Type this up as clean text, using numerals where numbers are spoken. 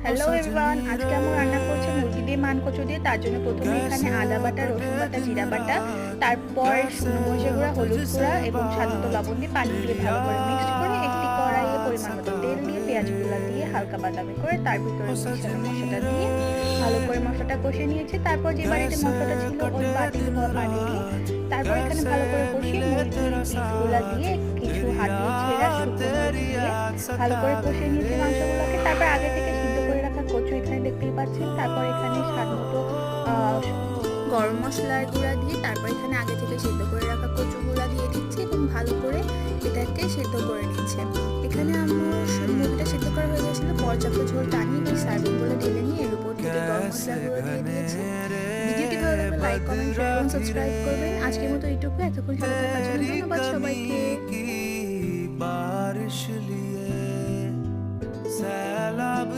Hello everyone, আজকে আমরা রান্না করছি মুরগি দিয়ে মানকচু দিয়ে। তার জন্য প্রথমে এখানে আদা বাটা, রসুন বাটা, জিরা বাটা, তারপর শুকনো মরিচের গুঁড়া, হলুদ গুঁড়া এবং স্বাদমতো লবণ দিয়ে পানি দিয়ে ভালো করে মিক্সড করে একটি কড়াইয়ে পরিমাণ মতো তেল দিয়ে পেঁয়াজগুলো দিয়ে হালকা বাদামি করে তার ভিতরে মিশানো মশলাটা দিয়ে ভালো করে মশলাটা কষিয়ে নিয়েছি। তারপর যে বাড়িতে মশলাটা ছিল ওই বাটি ধোয়া পানি দিয়ে তারপর এখানে ভালো করে কষিয়ে মুরগির পিসগুলো দিয়ে কিছু হাত দিয়ে ছেঁড়া শুকনো মরিচ দিয়ে ভালো করে কষিয়ে নিয়েছি মাংসগুলোকে। তারপর আগে থেকে সিদ্ধ করে রাখা কচু এখানে দেখতেই পাচ্ছেন। তারপর এখানে স্বাদ মতো গরম মশলার গুঁড়া দিয়ে তারপর এখানে আগে থেকে সিদ্ধ করে রাখা কচুগুলা দিয়ে দিচ্ছি এবং ভালো করে এটাকে সিদ্ধ করে নিচ্ছে। এখানে আমার মুরগিটা সিদ্ধ করা হয়ে গেছিলো, পর্যাপ্ত ঝোল টানিয়ে সার্ভিং বলে ঢেলে নিয়ে এর উপর থেকে গরম মশলার গুঁড়ো দিয়ে দিয়েছি। ভিডিওটি ভালো লাগলে লাইক, কমেন্ট, শেয়ার এবং সাবস্ক্রাইব করবেন। আজকের মতো এইটুকু। এতক্ষণ সাথে থাকার জন্য ধন্যবাদ সবাইকে। बारिश लिए सैलाब